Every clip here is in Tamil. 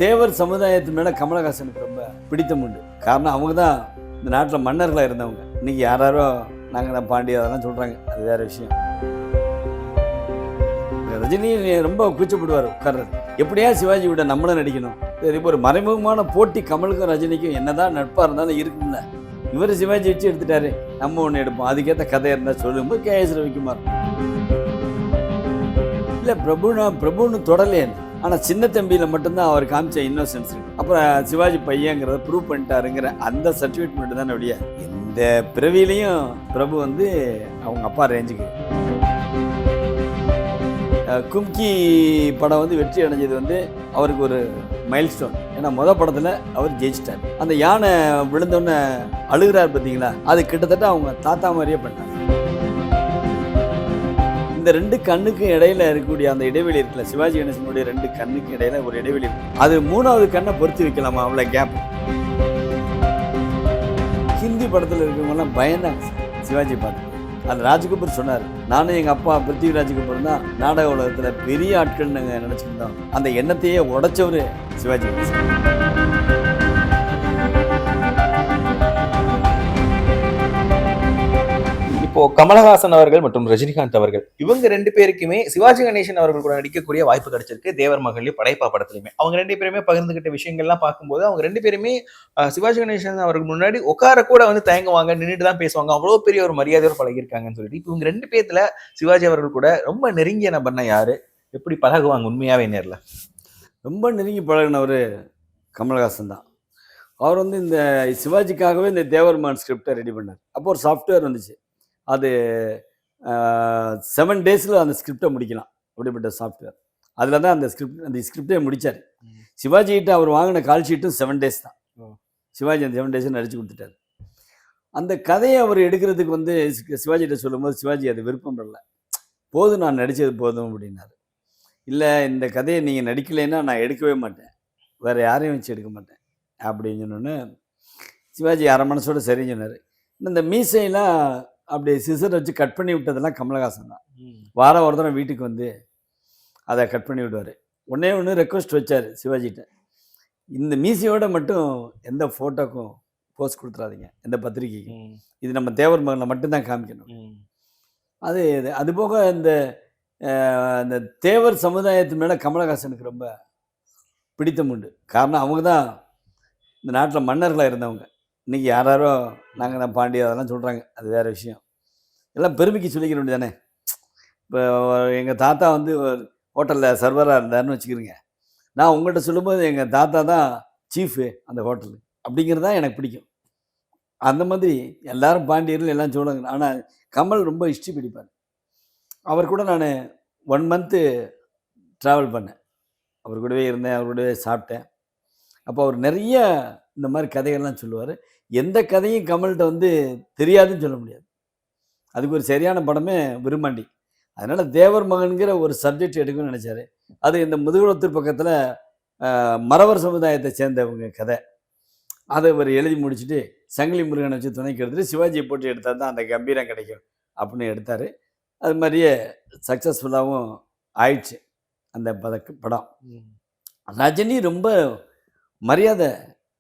தேவர் சமுதாயத்து மேலே கமலஹாசனுக்கு ரொம்ப பிடித்தம் உண்டு. காரணம் அவங்க தான் இந்த நாட்டில் மன்னர்களாக இருந்தவங்க. இன்றைக்கி யாரோ நாங்கள் தான் பாண்டி அதெல்லாம் சொல்கிறாங்க, அது வேறு விஷயம். ரஜினி ரொம்ப கூச்சப்படுவார் உட்கார்றது. எப்படியா சிவாஜி விட நம்மளும் நடிக்கணும். சரி, இப்போ ஒரு மறைமுகமான போட்டி கமலுக்கும் ரஜினிக்கும் என்னதான் நட்பாக இருந்தாலும் இருக்கும்ல. இவர் சிவாஜி வச்சு எடுத்துட்டாரு, நம்ம ஒன்று எடுப்போம், அதுக்கேற்ற கதை இருந்தால் சொல்லும்போது கேஎஸ் ரவிக்குமார் இல்லை பிரபுன்னு தொடலே. ஆனால் சின்ன தம்பியில் மட்டும்தான் அவர் காமிச்ச இன்னோசன்ஸ் இருக்கு. அப்புறம் சிவாஜி பையங்கிறத ப்ரூவ் பண்ணிட்டாருங்கிற அந்த சர்டிஃபிகேட் மட்டும் தான் அப்படியே. இந்த பிறவிலையும் பிரபு வந்து அவங்க அப்பா ரேஞ்சுக்கு. கும்கி படம் வந்து வெற்றி அடைஞ்சது வந்து அவருக்கு ஒரு மைல் ஸ்டோன். ஏன்னா படத்தில் அவர் ஜெயிச்சிட்டார். அந்த யானை விழுந்தோடனே அழுகிறார் பார்த்தீங்களா, அது கிட்டத்தட்ட அவங்க தாத்தா மாதிரியே பண்ணாங்க. இந்த ரெண்டு கண்ணுக்கு இடையில இருக்கக்கூடிய அந்த இடைவெளி இருக்குல்ல, சிவாஜி கணேசனுடைய ரெண்டு கண்ணுக்கு இடையில ஒரு இடைவெளி இருக்கு. அது மூணாவது கண்ணை பொறுத்து வைக்கலாமா, அவ்வளோ கேப். ஹிந்தி படத்தில் இருக்கிறவங்கலாம் பயந்தாங்க சிவாஜி பார்த்து. அந்த ராஜ்கபூர் சொன்னார், நானும் எங்கள் அப்பா பிருத்திவிராஜ் கபூர் தான் நாடக உலகத்தில் பெரிய ஆட்கள் நாங்கள் நினச்சிருந்தோம். அந்த எண்ணத்தையே உடைச்சவர் சிவாஜி கணேசன். இப்போ கமலஹாசன் அவர்கள் மற்றும் ரஜினிகாந்த் அவர்கள் இவங்க ரெண்டு பேருக்குமே சிவாஜி கணேசன் அவர்கள் கூட நடிக்கக்கூடிய வாய்ப்பு கிடைச்சிருக்கு. தேவர் மகள்லயும் படைப்பா படத்துலையுமே அவங்க ரெண்டு பேருமே பகிர்ந்துகிட்ட விஷயங்கள்லாம் பார்க்கும்போது அவங்க ரெண்டு பேருமே சிவாஜி கணேசன் அவர்கள் முன்னாடி உட்கார கூட வந்து தயங்குவாங்க, நின்றுட்டு தான் பேசுவாங்க. அவ்வளவு பெரிய ஒரு மரியாதையோடு பழகிருக்காங்கன்னு சொல்லிட்டு இப்போ இவங்க ரெண்டு பேர்த்துல சிவாஜி அவர்கள் கூட ரொம்ப நெருங்கிய நபர்னா யாரு, எப்படி பழகுவாங்க உண்மையாவே நேர்ல? ரொம்ப நெருங்கி பழகினவர் கமலஹாசன் தான். அவர் வந்து இந்த சிவாஜிக்காகவே இந்த தேவர்மான் ஸ்கிரிப்டை ரெடி பண்ணார். அப்போ ஒரு சாஃப்ட்வேர் வந்துச்சு, அது 7 days அந்த ஸ்கிரிப்டை முடிக்கலாம், அப்படிப்பட்ட சாஃப்ட்வேர். அதில் தான் அந்த ஸ்கிரிப்டே முடித்தார். சிவாஜிகிட்ட அவர் வாங்கின கால் ஷீட்டும் 7 days தான். சிவாஜி அந்த 7 days நடிச்சு கொடுத்துட்டார். அந்த கதையை அவர் எடுக்கிறதுக்கு வந்து சிவாஜிகிட்ட சொல்லும்போது சிவாஜி அது விருப்பம் இல்லை. போதும், நான் நடித்தது போதும் அப்படின்னாரு. இல்லை, இந்த கதையை நீங்கள் நடிக்கலைன்னா நான் எடுக்கவே மாட்டேன், வேறு யாரையும் வச்சு எடுக்க மாட்டேன் அப்படின்னு சொன்னோன்னே சிவாஜி அரை மனசோடு சரின்னு சொன்னார். இந்த மீசையெல்லாம் அப்படி சிசர் வச்சு கட் பண்ணி விட்டதெல்லாம் கமலஹாசன் தான். வாரம் ஒரு தடவை வீட்டுக்கு வந்து அதை கட் பண்ணி விடுவார். ஒன்று ரெக்வஸ்ட் வச்சார் சிவாஜிகிட்ட, இந்த மீசையோட மட்டும் எந்த ஃபோட்டோக்கும் போஸ்ட் கொடுத்துடாதீங்க, எந்த பத்திரிக்கைக்கும், இது நம்ம தேவர் மகனில் மட்டும்தான் காமிக்கணும். அதுபோக இந்த தேவர் சமுதாயத்து மேலே கமலஹாசனுக்கு ரொம்ப பிடித்தம் உண்டு. காரணம் அவங்க தான் இந்த நாட்டில் மன்னர்களாக இருந்தவங்க. இன்றைக்கி யாரோ நாங்கள் தான் பாண்டி அதெல்லாம் சொல்கிறாங்க, அது வேறு விஷயம். எல்லாம் பெருமைக்கு சொல்லிக்கிற வேண்டிய தானே. இப்போ எங்கள் தாத்தா வந்து ஹோட்டலில் சர்வராக இருந்தாருன்னு வச்சுக்கிறீங்க, நான் உங்கள்கிட்ட சொல்லும்போது எங்கள் தாத்தா தான் சீஃபு அந்த ஹோட்டலு அப்படிங்கிறது தான் எனக்கு பிடிக்கும். அந்த மாதிரி எல்லோரும் பாண்டியர்கள் எல்லாம் சொல்லுவாங்க. ஆனால் கமல் ரொம்ப ஹிஸ்ட்ரி பிடிப்பார். அவர் கூட நான் 1 month ட்ராவல் பண்ணேன், அவர் கூடவே இருந்தேன், அவர் கூடவே சாப்பிட்டேன். அப்போ அவர் நிறைய இந்த மாதிரி கதைகள்லாம் சொல்லுவார். எந்த கதையும் கமல்கிட்ட வந்து தெரியாதுன்னு சொல்ல முடியாது. அதுக்கு ஒரு சரியான படமே விரும்மாண்டி. அதனால் தேவர் மகன்கிற ஒரு சப்ஜெக்ட் எடுக்கணும்னு நினச்சாரு. அது இந்த முதுகுளத்தூர் பக்கத்தில் மறவர் சமுதாயத்தை சேர்ந்தவங்க கதை. அதை அவர் எழுதி முடிச்சுட்டு சங்கிலி முருகனை வச்சு துணைக்கு எடுத்துகிட்டு சிவாஜியை போட்டு எடுத்தால் தான் அந்த கம்பீரம் கிடைக்கும் அப்படின்னு எடுத்தார். அது மாதிரியே சக்ஸஸ்ஃபுல்லாகவும் ஆயிடுச்சு அந்த படம். ரஜினி ரொம்ப மரியாதை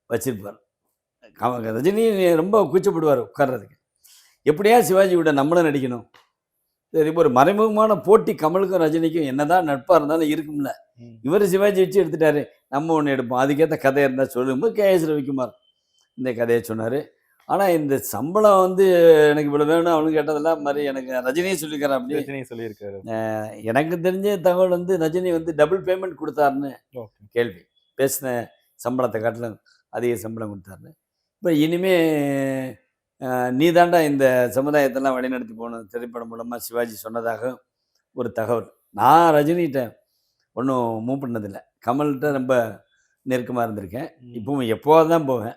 வச்சிருப்பார். ரஜினி ரொம்ப கூச்சப்படுவார் உட்கார்றதுக்கு. எப்படியா சிவாஜி விட நம்மளும் நடிக்கணும். சரி, இப்போ ஒரு மறைமுகமான போட்டி கமலுக்கும் ரஜினிக்கும் என்னதான் நட்பாக இருந்தாலும் இருக்கும்ல. இவர் சிவாஜி வச்சு எடுத்துட்டாரு, நம்ம ஒன்று எடுப்போம், அதுக்கேற்ற கதை இருந்தால் சொல்லும்போது கேஎஸ் ரவிக்குமார் இந்த கதையை சொன்னார். ஆனால் இந்த சம்பளம் வந்து எனக்கு இவ்வளோ வேணும் அவனு கேட்டதெல்லாம் மாதிரி எனக்கு ரஜினியே சொல்லியிருக்காரு. அப்படி ரஜினி சொல்லியிருக்காரு. எனக்கு தெரிஞ்ச தகவல் வந்து ரஜினி வந்து டபுள் பேமெண்ட் கொடுத்தாருன்னு கேள்வி. பேசின சம்பளத்தை காட்டிலும் அதிக சம்பளம் கொடுத்தாருன்னு. இப்போ இனிமே நீ தாண்டா இந்த சமுதாயத்தெல்லாம் வழிநடத்தி போகணும் திரைப்படம் மூலமாக சிவாஜி சொன்னதாக ஒரு தகவல். நான் ரஜினிகிட்ட ஒன்றும் மூவ் பண்ணதில்லை, கமல்கிட்ட ரொம்ப நெருக்கமாக இருந்திருக்கேன். இப்போவும் எப்போது தான் போவேன்,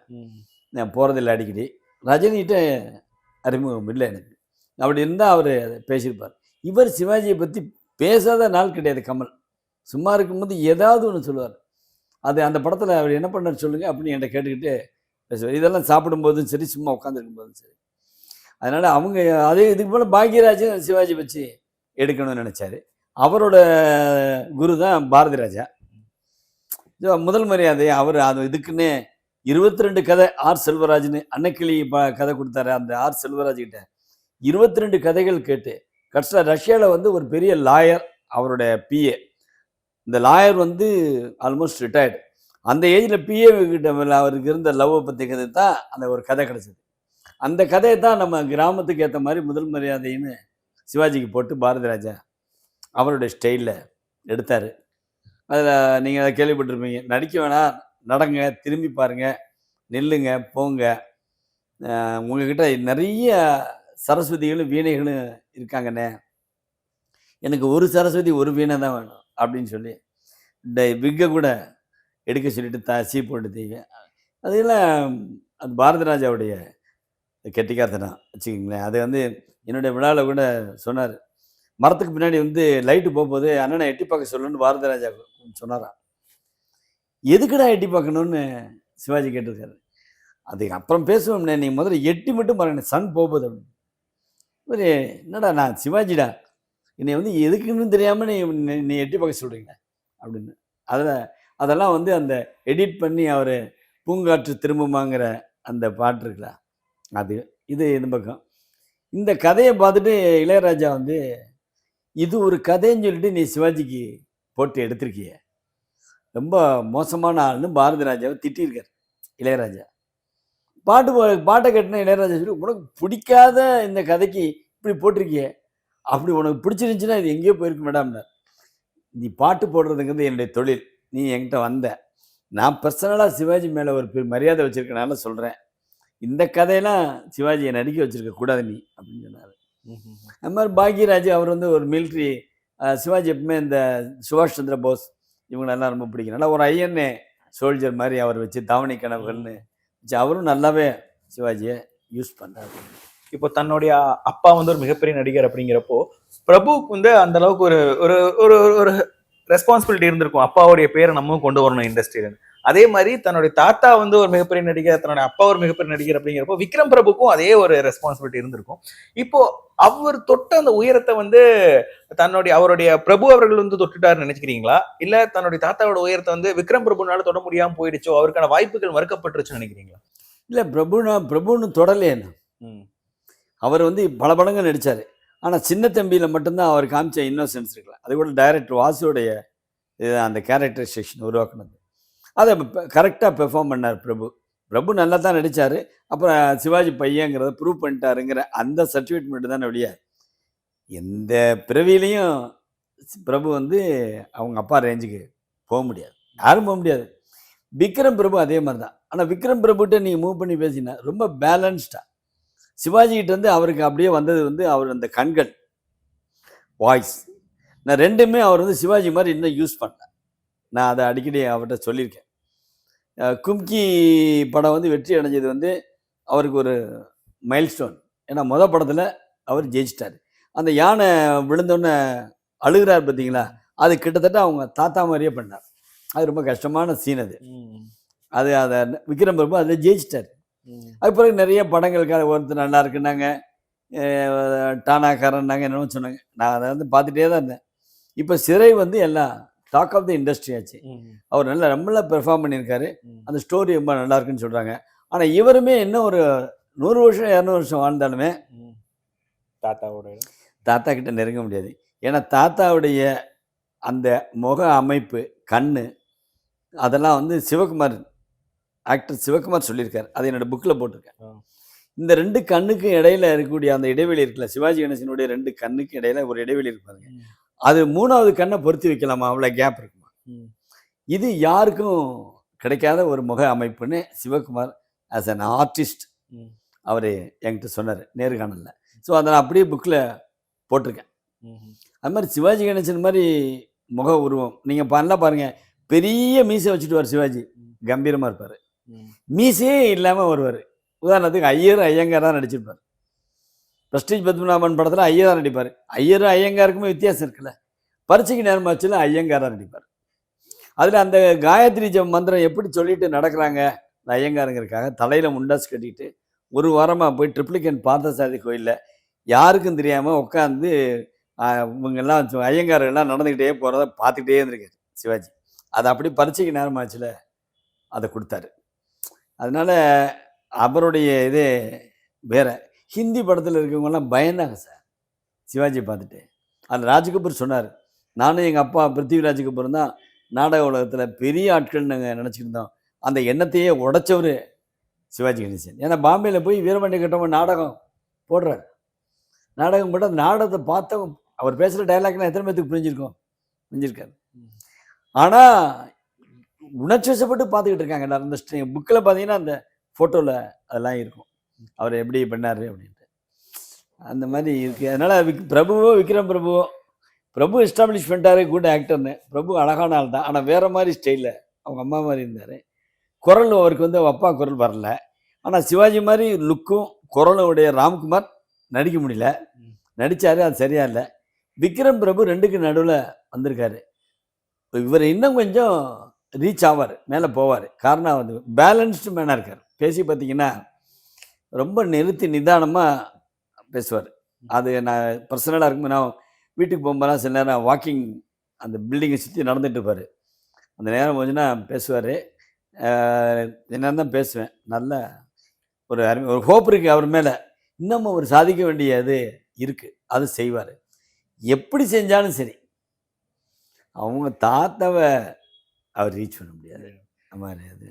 நான் போகிறதில்லை அடிக்கடி. ரஜினிகிட்ட அறிமுகம் இல்லை எனக்கு. அப்படி இருந்தால் அவர் பேசியிருப்பார். இவர் சிவாஜியை பற்றி பேசாத நாள் கிடையாது. கமல் சும்மா இருக்கும்போது ஏதாவது ஒன்று சொல்லுவார். அது அந்த படத்தில் அவர் என்ன பண்ணார் சொல்லுங்கள் அப்படின்னு என்கிட்ட கேட்டுக்கிட்டு பேசுவார். இதெல்லாம் சாப்பிடும்போதும் சரி, சும்மா உட்காந்துருக்கும்போதும் சரி. அதனால் அவங்க அதே இதுக்கு போல் பாக்யராஜும் சிவாஜி வச்சு எடுக்கணும்னு நினச்சாரு. அவரோட குரு தான் பாரதி ராஜா. முதல் மரியாதை அவர் அது இதுக்குன்னே 22 கதை ஆர் செல்வராஜ்னு அன்னக்கிளி கதை கொடுத்தாரு அந்த ஆர் செல்வராஜ் கிட்ட 22 கதைகள் கேட்டு கடைசியில் ரஷ்யாவில் வந்து ஒரு பெரிய லாயர் அவருடைய பிஏ இந்த லாயர் வந்து ஆல்மோஸ்ட் ரிட்டையர்டு அந்த ஏஜில் பிஏ கிட்ட அவருக்கு இருந்த லவ்வை பற்றி கதை தான் அந்த ஒரு கதை கிடச்சிது. அந்த கதையை தான் நம்ம கிராமத்துக்கு ஏற்ற மாதிரி முதல் மரியாதைன்னு சிவாஜிக்கு போட்டு பாரதி ராஜா அவருடைய ஸ்டைலில் எடுத்தார். அதில் நீங்கள் அதை கேள்விப்பட்டிருப்பீங்க, நடிக்க வேணாம், நடங்க, திரும்பி பாருங்கள், நில்லுங்க, போங்க, உங்ககிட்ட நிறைய சரஸ்வதிகளும் வீணைகளும் இருக்காங்கண்ணே, எனக்கு ஒரு சரஸ்வதி ஒரு வீணை தான் வேணும் அப்படின்னு சொல்லி விக்கை கூட எடுக்க சொல்லிட்டு சீ போட்டு தீங்க. அதெல்லாம் அது பாரதி ராஜாவுடைய கெட்டிக்காரத்தனம் வச்சுக்கிங்களேன். அது வந்து என்னுடைய விழாவில் கூட சொன்னார், மரத்துக்கு பின்னாடி வந்து லைட்டு போகும்போது அண்ணனை எட்டி பார்க்க சொல்லணும்னு பாரதி ராஜா சொன்னாராம். எதுக்குடா எட்டி பார்க்கணுன்னு சிவாஜி கேட்டிருக்காரு. அதுக்கு அப்புறம் பேசுவோம்ண்ணே, நீ முதல்ல எட்டி மட்டும் பாருங்க, சன் போகுது அப்படின்னு. ஒரு என்னடா நான் சிவாஜிடா, என்னை வந்து எதுக்குன்னு தெரியாமல் நீ எட்டி பார்க்க சொல்கிறீங்க அப்படின்னு. அதெல்லாம் வந்து அந்த எடிட் பண்ணி அவர் பூங்காற்று திரும்புமாங்கிற அந்த பாட்டு இருக்குல்ல, அது இது இந்த பக்கம். இந்த கதையை பார்த்துட்டு இளையராஜா வந்து இது ஒரு கதைன்னு சொல்லிட்டு நீ சிவாஜிக்கு போட்டு எடுத்திருக்கிய, ரொம்ப மோசமான ஆள்னு பாரதி ராஜாவை திட்டியிருக்கார் இளையராஜா. பாட்டை கேட்டினா இளையராஜா சொல்லி, உனக்கு பிடிக்காத இந்த கதைக்கு இப்படி போட்டிருக்கிய, அப்படி உனக்கு பிடிச்சிருந்துச்சுன்னா இது எங்கேயோ போயிருக்கு மேடாம்னார். நீ பாட்டு போடுறதுங்கிறது என்னுடைய தொழில், நீ என்கிட்ட வந்த, நான் பர்சனலாக சிவாஜி மேலே ஒரு மரியாதை வச்சுருக்கனால சொல்கிறேன், இந்த கதையெல்லாம் சிவாஜியை நடிக்க வச்சுருக்க கூடாது நீ அப்படின்னு சொன்னார். அது மாதிரி பாக்யராஜ் அவர் வந்து ஒரு மிலிட்ரி, சிவாஜி எப்பவுமே இந்த சுபாஷ் சந்திர போஸ் இவங்களெல்லாம் ரொம்ப பிடிக்கும். நல்லா ஒரு ஐஎன்ஏ சோல்ஜர் மாதிரி அவர் வச்சு தாவணி கனவுகள்னு வச்சு அவரும் நல்லாவே சிவாஜியை யூஸ் பண்ணார். இப்போ தன்னுடைய அப்பா வந்து ஒரு மிகப்பெரிய நடிகர் அப்படிங்கிறப்போ பிரபுவுக்கு வந்து அந்த அளவுக்கு ஒரு ஒரு ஒரு ஒரு ரெஸ்பான்சிபிலிட்டி இருந்திருக்கும், அப்பாவுடைய பேரை நம்ம கொண்டு வரணும் இண்டஸ்ட்ரியில. அதே மாதிரி தன்னுடைய தாத்தா வந்து ஒரு மிகப்பெரிய நடிகர், தன்னுடைய அப்பா ஒரு மிகப்பெரிய நடிகர் அப்படிங்கிறப்போ விக்ரம் பிரபுக்கும் அதே ஒரு ரெஸ்பான்சிபிலிட்டி இருந்திருக்கும். இப்போ அவர் தொட்ட அந்த உயரத்தை வந்து அவருடைய பிரபு அவர்கள் வந்து தொட்டுட்டாருன்னு நினைச்சுக்கிறீங்களா, இல்ல தன்னுடைய தாத்தாவோட உயரத்தை வந்து விக்ரம் பிரபுனால தொட முடியாம போயிடுச்சோ, அவருக்கான வாய்ப்புகள் மறுக்கப்பட்டுருச்சுன்னு நினைக்கிறீங்களா? இல்ல, பிரபுன்னு தொடலையேன்னு. அவர் வந்து பல படங்கள் நடிச்சாரு, ஆனா சின்ன தம்பியில மட்டும்தான் அவர் காமிச்ச இன்னோசென்ஸ் இருக்குல்ல, அது கூட டைரக்டர் வாசுடைய அந்த கேரக்டரைசேஷன் உருவாக்குனது, அதை கரெக்டாக பெர்ஃபார்ம் பண்ணார் பிரபு நல்லா தான் நடித்தார். அப்புறம் சிவாஜி பையங்கிறத ப்ரூவ் பண்ணிட்டாருங்கிற அந்த சர்டிஃபிகேட் மட்டும் தானே ஒழிய எந்த பிறவிலையும் பிரபு வந்து அவங்க அப்பா ரேஞ்சுக்கு போக முடியாது, யாரும் போக முடியாது. விக்ரம் பிரபு அதே மாதிரி தான். ஆனால் விக்ரம் பிரபுகிட்ட நீங்கள் மூவ் பண்ணி பேசினா ரொம்ப பேலன்ஸ்டாக, சிவாஜிகிட்ட வந்து அவருக்கு அப்படியே வந்தது வந்து அவர் அந்த கண்கள், வாய்ஸ், நான் ரெண்டுமே அவர் வந்து சிவாஜி மாதிரி இன்னும் யூஸ் பண்ணேன். நான் அதை அடிக்கடி அவர்கிட்ட சொல்லியிருக்கேன். கும்கி படம் வந்து வெற்றி அடைஞ்சது வந்து அவருக்கு ஒரு மைல்ஸ்டோன். ஏன்னா மொதல் படத்தில் அவர் ஜெயிச்சிட்டார். அந்த யானை விழுந்தோன்னே அழுகிறார் பார்த்தீங்களா, அது கிட்டத்தட்ட அவங்க தாத்தா மாதிரியே பண்ணார். அது ரொம்ப கஷ்டமான சீன் அது. அதை விக்ரம் பிரபு அதில் ஜெயிச்சிட்டார். அது பிறகு நிறைய படங்களுக்காக ஒருத்தர் நல்லா இருக்குன்னாங்க, டானாக்காரன்னாங்க, என்னென்னு சொன்னாங்க. நான் அதை வந்து பார்த்துட்டே தான் இருந்தேன். இப்போ சிறை வந்து எல்லாம் டாக் ஆஃப் த இண்டஸ்ட்ரி ஆச்சு. அவர் ரொம்ப பெர்ஃபார்ம் பண்ணியிருக்காரு. அந்த ஸ்டோரி ரொம்ப நல்லா இருக்குன்னு சொல்கிறாங்க. ஆனால் இவருமே இன்னும் ஒரு 100 வருஷம் 200 வருஷம் வாழ்ந்தாலுமே தாத்தா கிட்ட நெருங்க முடியாது. ஏன்னா தாத்தாவுடைய அந்த முக அமைப்பு, கண்ணு, அதெல்லாம் வந்து சிவகுமார், ஆக்டர் சிவகுமார் சொல்லியிருக்காரு. அது என்னோட புக்கில் போட்டிருக்கேன். இந்த 2 கண்ணுக்கு இடையில இருக்கக்கூடிய அந்த இடைவெளி இருக்குல்ல, சிவாஜி கணேசனுடைய 2 கண்ணுக்கு இடையில ஒரு இடைவெளி இருப்பாங்க, அது 3வது கண்ணை பொருத்தி வைக்கலாமா, அவ்வளோ கேப் இருக்குமா. இது யாருக்கும் கிடைக்காத ஒரு முக அமைப்புன்னு சிவகுமார் ஆஸ் அன் ஆர்டிஸ்ட் அவர் என்கிட்ட சொன்னார் நேர்காணலில். ஸோ அதை நான் அப்படியே புக்கில் போட்டிருக்கேன். அது மாதிரி சிவாஜி கணேசன் மாதிரி முக உருவம் நீங்கள் நல்லா பாருங்கள், பெரிய மீசை வச்சுட்டு சிவாஜி கம்பீரமாக இருப்பார், மீசையே இல்லாமல் வருவார். உதாரணத்துக்கு ஐயங்கார் தான் நடிச்சிருப்பார். பிரஸ்டீஜ் பத்மநாபன் படத்தில் ஐயர் நடிப்பார். ஐயரும் ஐயங்காருக்குமே வித்தியாசம் இருக்குல்ல. பரீட்சைக்கு நேரமாச்சுல ஐயங்காராக நடிப்பார். அதில் அந்த காயத்ரி ஜெபம் மந்திரம் எப்படி சொல்லிட்டு நடக்கிறாங்க இந்த ஐயங்காருங்கிறதுக்காக தலையில் முண்டாசு கட்டிட்டு ஒரு வாரமாக போய் ட்ரிப்ளிகன் பார்த்தசாரதி கோயிலில் யாருக்கும் தெரியாமல் உட்காந்து இவங்கெல்லாம் ஐயங்காரெல்லாம் நடந்துக்கிட்டே போகிறத பார்த்துக்கிட்டே இருந்திருக்காரு சிவாஜி. அதை அப்படி பரீட்சைக்கு நேரமாச்சுல அதை கொடுத்தாரு. அதனால அவருடைய இதே வேற. ஹிந்தி படத்தில் இருக்கவங்கலாம் பயந்தாங்க சார் சிவாஜி பார்த்துட்டு. அந்த ராஜ்கபூர் சொன்னார், நானும் எங்கள் அப்பா பிருத்திவிராஜ் கபூரும் தான் நாடக உலகத்தில் பெரிய ஆட்கள் நாங்கள் நினச்சிட்டு இருந்தோம். அந்த எண்ணத்தையே உடைச்சவர் சிவாஜி கணேசன். ஏன்னா பாம்பேயில் போய் வீரபாண்டிய கட்டபொம்மன் நாடகம் போடுறாரு. நாடகம் போட்டு அந்த நாடகத்தை பார்த்தவங்க அவர் பேசுகிற டைலாக்லாம் எத்தனை பேத்துக்கு புரிஞ்சிருக்காரு. ஆனால் உணர்ச்சி வசப்பட்டு பார்த்துக்கிட்டு இருக்காங்க எல்லாரும். இந்த புக்கில் பார்த்தீங்கன்னா அந்த ஃபோட்டோவில் அதெல்லாம் இருக்கும், அவர் எப்படி பண்ணார் அப்படின்ட்டு. அந்த மாதிரி இருக்குது. அதனால் விக்ரம் பிரபு எஸ்டாப்ளிஷ் பண்ணிட்டாரு, குட் ஆக்டர்னு. பிரபு அழகான ஆள் தான், ஆனால் வேறு மாதிரி ஸ்டைலில் அவங்க அம்மா மாதிரி இருந்தார். குரல் அவருக்கு வந்து அப்பா குரல் வரல. ஆனால் சிவாஜி மாதிரி லுக்கும் குரலும் உடைய ராம்குமார் நடிக்க முடியல. நடித்தார், அது சரியா இல்லை. விக்ரம் பிரபு ரெண்டுக்கு நடுவில் வந்திருக்காரு. இவர் இன்னும் கொஞ்சம் ரீச் ஆவார், மேலே போவார். காரணம் வந்து பேலன்ஸ்டு மேனாக இருக்கார். பேசி பார்த்தீங்கன்னா ரொம்ப நிறுத்தி நிதானமாக பேசுவார். அது நான் பர்சனலாக இருக்கும்போது நான் வீட்டுக்கு போகும்போதெல்லாம் சில நேரம் வாக்கிங் அந்த பில்டிங்கை சுற்றி நடந்துட்டு இருப்பார். அந்த நேரம் கொஞ்சம்னா பேசுவார். என்ன தான் பேசுவேன். நல்ல ஒரு ஹோப் இருக்குது அவர் மேலே. இன்னமும் அவர் சாதிக்க வேண்டியது இருக்குது, அது செய்வார். எப்படி செஞ்சாலும் சரி அவங்க தாத்தாவை அவர் ரீச் பண்ண முடியாது. அது மாதிரி அது